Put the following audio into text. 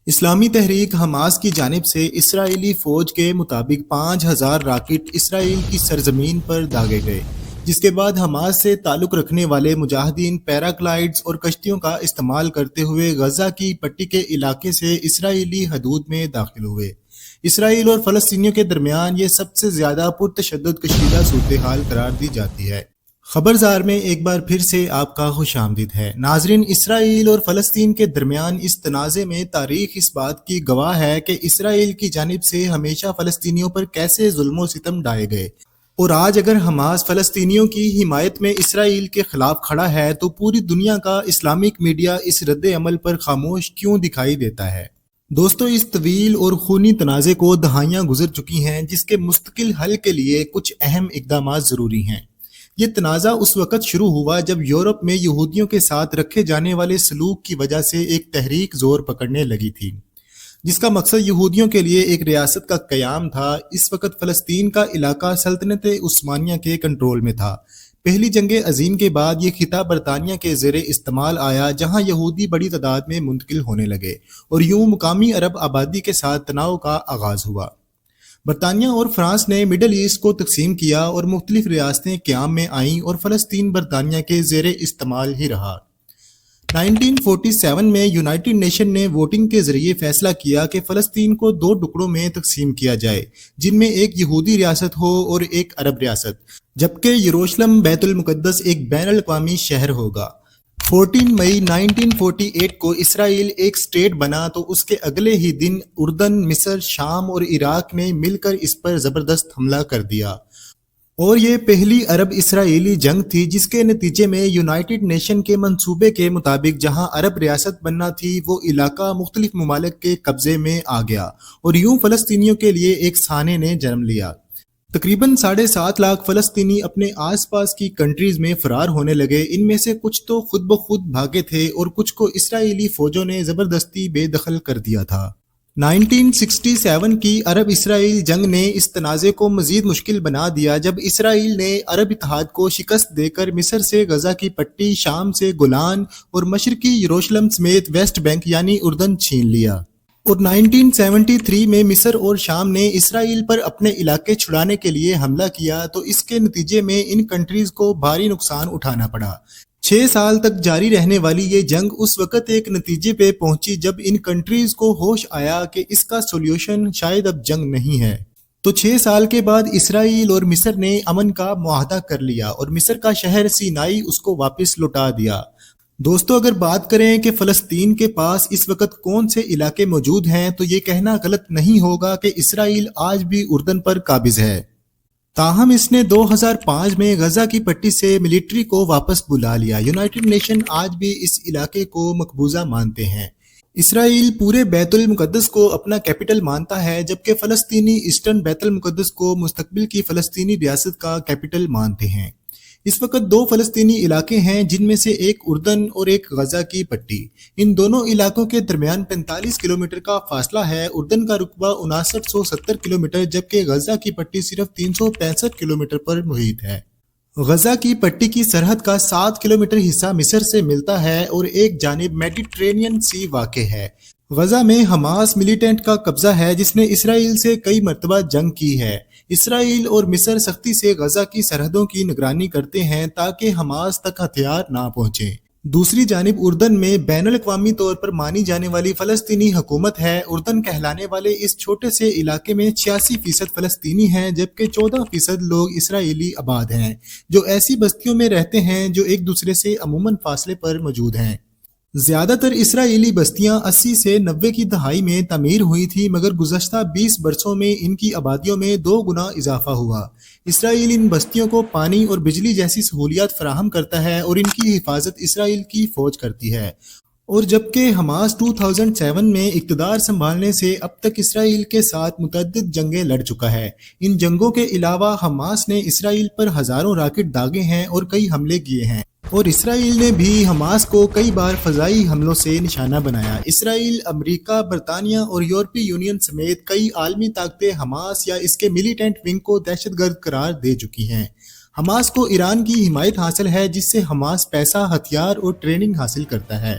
اسلامی تحریک حماس کی جانب سے اسرائیلی فوج کے مطابق 5,000 راکٹ اسرائیل کی سرزمین پر داغے گئے، جس کے بعد حماس سے تعلق رکھنے والے مجاہدین پیراگلائیڈز اور کشتیوں کا استعمال کرتے ہوئے غزہ کی پٹی کے علاقے سے اسرائیلی حدود میں داخل ہوئے۔ اسرائیل اور فلسطینیوں کے درمیان یہ سب سے زیادہ پرتشدد کشیدہ صورتحال قرار دی جاتی ہے۔ خبرزار میں ایک بار پھر سے آپ کا خوش آمدید ہے۔ ناظرین، اسرائیل اور فلسطین کے درمیان اس تنازع میں تاریخ اس بات کی گواہ ہے کہ اسرائیل کی جانب سے ہمیشہ فلسطینیوں پر کیسے ظلم و ستم ڈھائے گئے، اور آج اگر حماس فلسطینیوں کی حمایت میں اسرائیل کے خلاف کھڑا ہے تو پوری دنیا کا اسلامک میڈیا اس رد عمل پر خاموش کیوں دکھائی دیتا ہے؟ دوستو، اس طویل اور خونی تنازع کو دہائیاں گزر چکی ہیں، جس کے مستقل حل کے لیے کچھ اہم اقدامات ضروری ہیں۔ یہ تنازع اس وقت شروع ہوا جب یورپ میں یہودیوں کے ساتھ رکھے جانے والے سلوک کی وجہ سے ایک تحریک زور پکڑنے لگی تھی، جس کا مقصد یہودیوں کے لیے ایک ریاست کا قیام تھا۔ اس وقت فلسطین کا علاقہ سلطنت عثمانیہ کے کنٹرول میں تھا۔ پہلی جنگ عظیم کے بعد یہ خطہ برطانیہ کے زیر استعمال آیا، جہاں یہودی بڑی تعداد میں منتقل ہونے لگے، اور یوں مقامی عرب آبادی کے ساتھ تناؤ کا آغاز ہوا۔ برطانیہ اور فرانس نے مڈل ایسٹ کو تقسیم کیا اور مختلف ریاستیں قیام میں آئیں، اور فلسطین برطانیہ کے زیر استعمال ہی رہا۔ 1947 میں یونائٹڈ نیشن نے ووٹنگ کے ذریعے فیصلہ کیا کہ فلسطین کو 2 ٹکڑوں میں تقسیم کیا جائے، جن میں ایک یہودی ریاست ہو اور ایک عرب ریاست، جبکہ یروشلم بیت المقدس ایک بین الاقوامی شہر ہوگا۔ 14 مئی 1948 کو اسرائیل ایک اسٹیٹ بنا تو اس کے اگلے ہی دن اردن، مصر، شام اور عراق نے مل کر اس پر زبردست حملہ کر دیا، اور یہ پہلی عرب اسرائیلی جنگ تھی جس کے نتیجے میں یونائٹڈ نیشن کے منصوبے کے مطابق جہاں عرب ریاست بننا تھی وہ علاقہ مختلف ممالک کے قبضے میں آ گیا، اور یوں فلسطینیوں کے لیے ایک سانے نے جنم لیا۔ تقریباً 7.5 لاکھ فلسطینی اپنے آس پاس کی کنٹریز میں فرار ہونے لگے۔ ان میں سے کچھ تو خود بخود بھاگے تھے اور کچھ کو اسرائیلی فوجوں نے زبردستی بے دخل کر دیا تھا۔ 1967 کی عرب اسرائیل جنگ نے اس تنازع کو مزید مشکل بنا دیا جب اسرائیل نے عرب اتحاد کو شکست دے کر مصر سے غزہ کی پٹی، شام سے گولان اور مشرقی یروشلم سمیت ویسٹ بینک یعنی اردن چھین لیا، اور 1973 میں مصر اور شام نے اسرائیل پر اپنے علاقے چھڑانے کے لیے حملہ کیا، تو اس کے نتیجے میں ان کنٹریز کو بھاری نقصان اٹھانا پڑا۔ 6 سال تک جاری رہنے والی یہ جنگ اس وقت ایک نتیجے پہ پہنچی جب ان کنٹریز کو ہوش آیا کہ اس کا سولوشن شاید اب جنگ نہیں ہے، تو 6 سال کے بعد اسرائیل اور مصر نے امن کا معاہدہ کر لیا اور مصر کا شہر سینائی اس کو واپس لوٹا دیا۔ دوستو، اگر بات کریں کہ فلسطین کے پاس اس وقت کون سے علاقے موجود ہیں تو یہ کہنا غلط نہیں ہوگا کہ اسرائیل آج بھی اردن پر قابض ہے، تاہم اس نے 2005 میں غزہ کی پٹی سے ملٹری کو واپس بلا لیا۔ یونائٹڈ نیشن آج بھی اس علاقے کو مقبوضہ مانتے ہیں۔ اسرائیل پورے بیت المقدس کو اپنا کیپٹل مانتا ہے، جبکہ فلسطینی ایسٹرن بیت المقدس کو مستقبل کی فلسطینی ریاست کا کیپٹل مانتے ہیں۔ اس وقت 2 فلسطینی علاقے ہیں، جن میں سے ایک اردن اور ایک غزہ کی پٹی۔ ان دونوں علاقوں کے درمیان 45 کلومیٹر کا فاصلہ ہے۔ اردن کا رقبہ 5970 کلومیٹر جبکہ غزہ کی پٹی صرف 365 کلومیٹر پر محیط ہے۔ غزہ کی پٹی کی سرحد کا 7 کلومیٹر حصہ مصر سے ملتا ہے اور ایک جانب میڈیٹرینین سی واقع ہے۔ غزہ میں حماس ملیٹنٹ کا قبضہ ہے جس نے اسرائیل سے کئی مرتبہ جنگ کی ہے۔ اسرائیل اور مصر سختی سے غزہ کی سرحدوں کی نگرانی کرتے ہیں تاکہ حماس تک ہتھیار نہ پہنچیں۔ دوسری جانب اردن میں بین الاقوامی طور پر مانی جانے والی فلسطینی حکومت ہے۔ اردن کہلانے والے اس چھوٹے سے علاقے میں 86% فلسطینی ہیں، جبکہ 14% لوگ اسرائیلی آباد ہیں، جو ایسی بستیوں میں رہتے ہیں جو ایک دوسرے سے عموماً فاصلے پر موجود ہیں۔ زیادہ تر اسرائیلی بستیاں 80 سے 90 کی دہائی میں تعمیر ہوئی تھی، مگر گزشتہ 20 برسوں میں ان کی آبادیوں میں 2 گنا اضافہ ہوا۔ اسرائیل ان بستیوں کو پانی اور بجلی جیسی سہولیات فراہم کرتا ہے اور ان کی حفاظت اسرائیل کی فوج کرتی ہے، اور جبکہ حماس 2007 میں اقتدار سنبھالنے سے اب تک اسرائیل کے ساتھ متعدد جنگیں لڑ چکا ہے۔ ان جنگوں کے علاوہ حماس نے اسرائیل پر ہزاروں راکٹ داغے ہیں اور کئی حملے کیے ہیں، اور اسرائیل نے بھی حماس کو کئی بار فضائی حملوں سے نشانہ بنایا۔ اسرائیل، امریکہ، برطانیہ اور یورپی یونین سمیت کئی عالمی طاقتیں حماس یا اس کے ملیٹنٹ ونگ کو دہشت گرد قرار دے چکی ہیں۔ حماس کو ایران کی حمایت حاصل ہے، جس سے حماس پیسہ، ہتھیار اور ٹریننگ حاصل کرتا ہے۔